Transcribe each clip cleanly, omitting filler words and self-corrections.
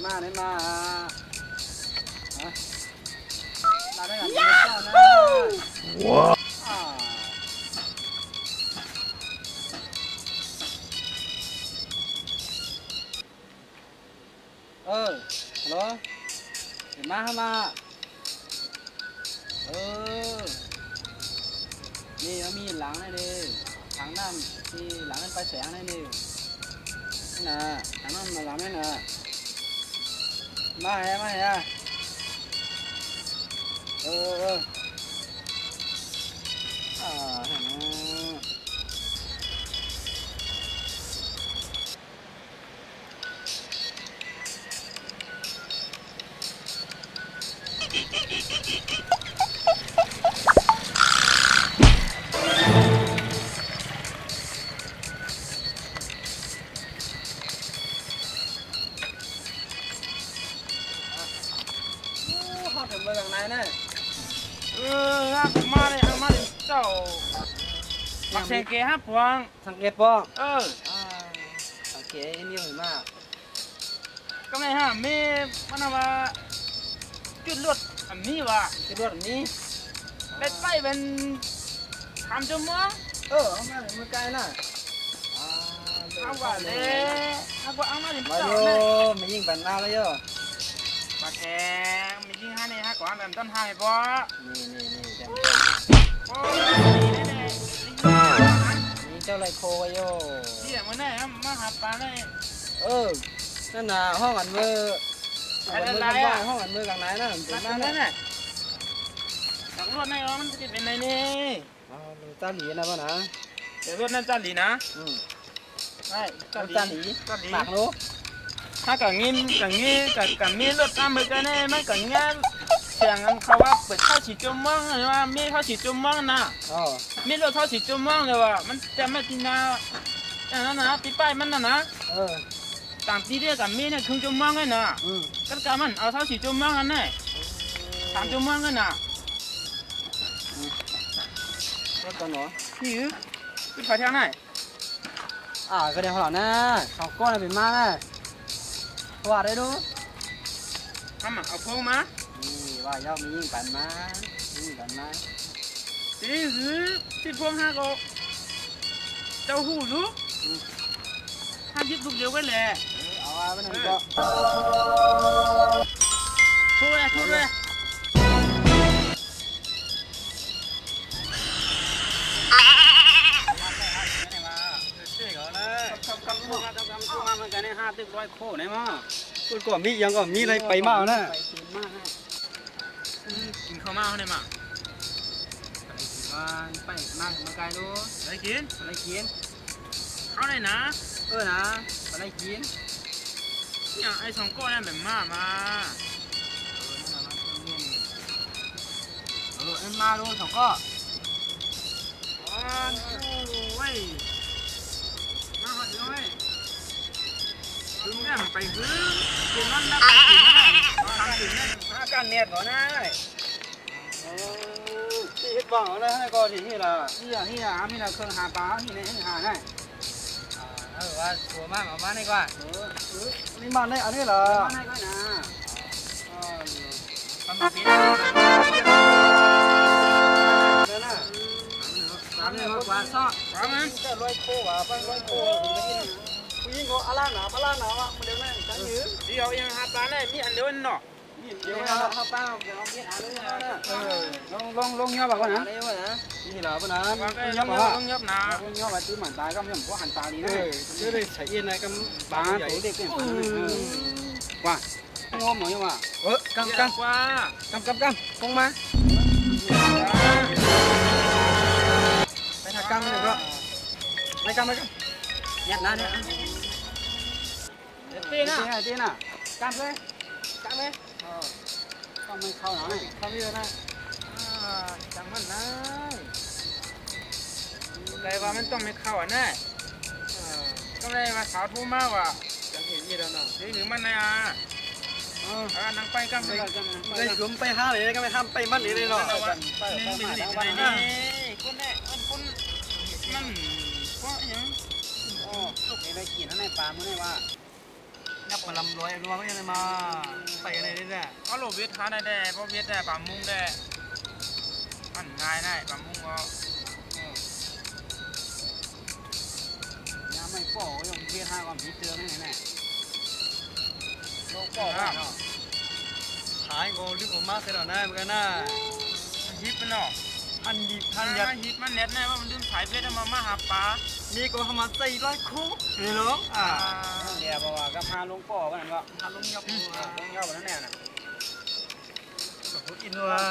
มาได้มาลาได้กันว้าวฮัลโหลเห็นมาเข้ามานี่มีหลังนี่ดิทางนั้นที่หลังนั้นไปแสงนี่ดิน่ะทางนั้นมาหลังนี่น่ะมาเห็นถึงเมืองไหนเนี่ยมาเลยเจ้าสังเกตฮะพวงสังเกตป่ะสังเกตนี่เหมือนมากก็ไม่ฮะมีมันว่าจุดลวดอันนี้ว่ะจุดลวดอันนี้เป็นไปเป็นทำจมูกเอามาถึงเมืองไกลน่ะเอาว่าเลยเอามาถึงเจ้าไม่ยิงปันมาเลยโย่ปากแข็งมียิงห้าเนี่ยฮะก่อนแบบต้นห้าบ่นี่จังโอ้นี่เจ้าไรโคโย่ที่อย่างมันได้ฮะมาหาปลาได้นั่นน่ะห้องอันมือห้องอันมือกลางไหนน่ะเป็นมาแล้วเนี่ยหลังรถในมันจะเป็นไงนี่จ้าหลีนะพ่อนะเดี๋ยวรถนั่นจ้าหลีนะใช่จ้าหลีปากรู้ถ้ากับงี้กับมีรถตามไปกันเนี่ยมันกับงี้เสียงเขาว่าเปิดเข้าฉีดจมมั่งหรือว่ามีเข้าฉีดจมมั่งนะมีรถเข้าฉีดจมมั่งเลยว่ามันจะไม่กินนาอย่างนั้นนะปีป้ายมันนะต่างปีเดียวกับมีเนี่ยครึ่งจมมั่งเลยนะกันกับมันเอาเข้าฉีดจมมั่งกันเนี่ย3จมมั่งกันนะรถตัวหนูนี่ไปขายทางไหนก็เดี๋ยวเขาหน่ะเขาก้อนเป็นมาเนี่ยว่าได้ดูเอาพวงมาว่าย่อมียิงปันมานี่คือที่พวงห้าก็เจ้าหูรู้ห้ายิบลูกเดียวกันแหละเอาไปหนึ่งก็ทุเรศมาเหมือนกันใน500 โคไหนมาคุณก็มียังก็มีอะไรไปมากนะกินข้าวมาเขาไหนมาไปมาเมืองไกลดูอะไรกินเขาไหนนะนะอะไรกินเนี่ยไอ้สองก้อนนั่นแบบมาเอ็มมาดูสองก้อนเว้ยมาหอดเลยถึงแม่ไปซื้อกินนั่นนะไปกินนั่นทำกินนั่นการเน็ตก่อนนะที่ฮิตบ้างแล้วให้ก็ที่นี่ละนี่นะเครื่องหาปลาที่ไหนหาได้ว่าตัวมากออกมาได้กว่านี่มาได้อันนี้เหรอมาได้ก็นะทำแบบนี้เนี่ยกว่าซ้อมันจะ100 โคว่ะไป100 โคผู้หญิงเขาอาล่าหนาว่ะมันเดี๋ยวนั่นจังยื้อเดี๋ยวยังหาปลาได้มีอันเดียวเนาะเดี๋ยวเขาป้าเดี๋ยวเอาเก็บหาเลยนะลงเงี้ยแบบว่านะนี่เหรอป่ะนะเงี้ยนะเงี้ยแบบที่เหมือนตายก็ไม่เหมือนพวกหันตาดีนะจะได้ใช้เย็นในกับปลาตัวเด็กเนี่ยว่างอมหน่อยว่ะกำคงมาไปถักกำไปหนึ่งก็ไปกำยัดน้าเนี่ยตีน่ะกำเลยต้องไม่เข้าหน่อยเข้าเยอะนะจังมันนะแต่ว่ามันต้องไม่เข้าอ่ะแน่ก็ได้มาสาวทุ่มมากว่ะจังเห็นยี่แล้วเนาะนี่หรือมันนะนั่งไปกันได้กลุ่มไปห้าเลยก็ไม่ห้ามไปมันเลยเนาะนี่คนแน่คนมันเพราะอย่างลูกในกินนั่นในปลาเมื่อไงว่า ยับมาลำร้อยรัวไม่ยังไงมาไปอะไรนี่แหละ ก็โลเวทหาได้แต่เพราะเวทแต่ปลามุ้งได้อันง่ายได้ปลามุ้งก็ยาไม่ป่อยงเทียนห้าความผีเตือนนี่แน่โลป่อเนาะหายก็ลึกออกมาเสียแล้วนะเหมือนกันนะฮิปมันเนาะทันดีทันยัดฮิปมันเน็ตแน่ว่ามันดึงสายเวทมาหาปลานี่ก็ทำมาใส่ร้อยคู่นี่หรอเดี๋ยวบอกว่าก็พาลงป่อกันนั่นก็พาลงยอบลงยอบนั่นแน่น่ะพูดอินว่า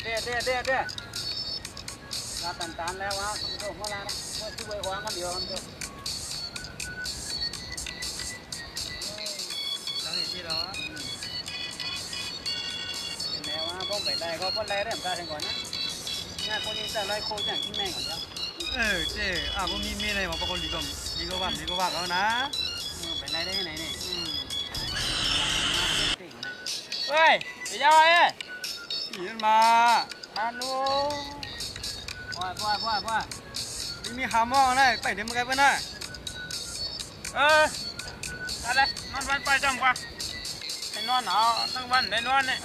เด้ลาตันแล้ววะสมโภชมาลานะว่าช่วยความกันเดียวกันเดียวตั้งอย่างที่เราเป็นแนวว่าพวกไปได้ก็พวกไรได้เหมือนกันก่อนนะเนี่ยคนนี้จะไล่โคจังที่แม่งก่อนเดียวเจ๊พวกมีอะไรมาปกติก็ว่าเขานะไปไล่ได้ที่ไหนนี่เฮ้ยไปยังไงยินมาฮัลโหลว่ามีหามองนะไปเดี๋ยวมึงไงเพื่อนนะอะไรนอนวันไปจังกว่าให้นอนเอาทั้งวันได้นอนเนี่ย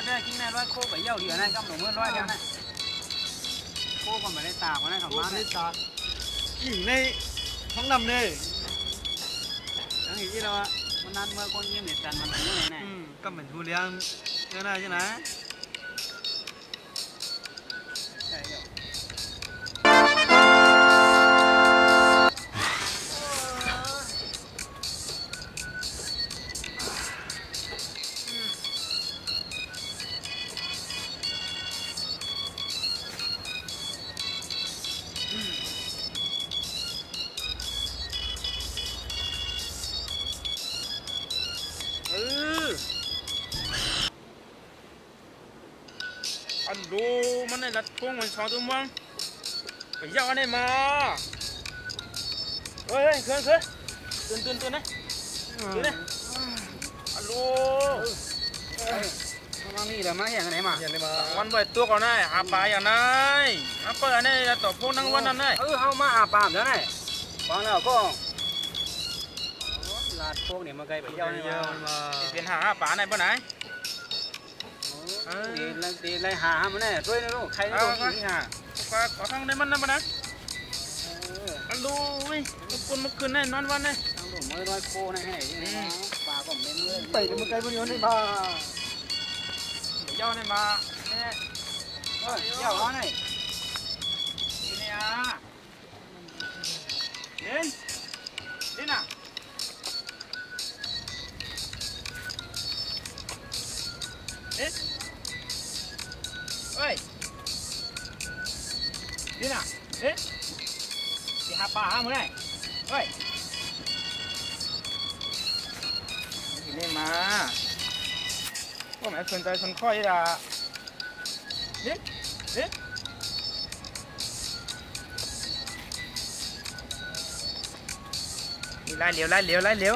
ได้กินแม่ร้อยโคไปเยี่ยวเดียวนะกำหนดเมื่อร้อยเดียวนะโคก็ไม่ได้ตากนะของบ้านไม่ได้ตากหญิงในท้องดำเลยทั้งอีกที่เรามันนัดเมื่อคนยืนเน็ตกันมันเป็นยังไงแน่ก็เหมือนทุเรียนเยอะนะใช่ไหมอันดูมันในรัดพวงมัน2 ตัวมั้งไปยาวอันไหนมาเฮ้ยตื่นนะอันดูมานี่เดี๋ยวมาอย่างไหนมาวันไว้ตัวก่อนนะหาปลาอย่างไรหาปลาอันนี้ต่อพวกนั่งวันนั้นเลยเอามาหาปลาแล้วไงฟังแล้วก็ลาดพวกเนี่ยมาไกลไปยาวนี่มาเป็นหาปลาไหนบ้านไหนดีเลยหามันแน่ช่วยนะลูกใครนะลูกนี่หาขอทางได้มันนะบ้านไหนอันดูวิคนเมื่อคืนนี่นอนวันนี่ทางหลวงร้อยโคนี่ให้นี่ปลาก็เล่นเลยไปเดี๋ยวมาไกลมันย้อนนี่มาย่อนี่มาเนี่ยย่อนี่นี่อ่ะเล่นอ่ะเฮ้ยนี่น่ะที่หาปลาหามึงไงเฮ้ยนี่มาว่าแม่สนใจสนค่อยละนี่ไล่เหลียว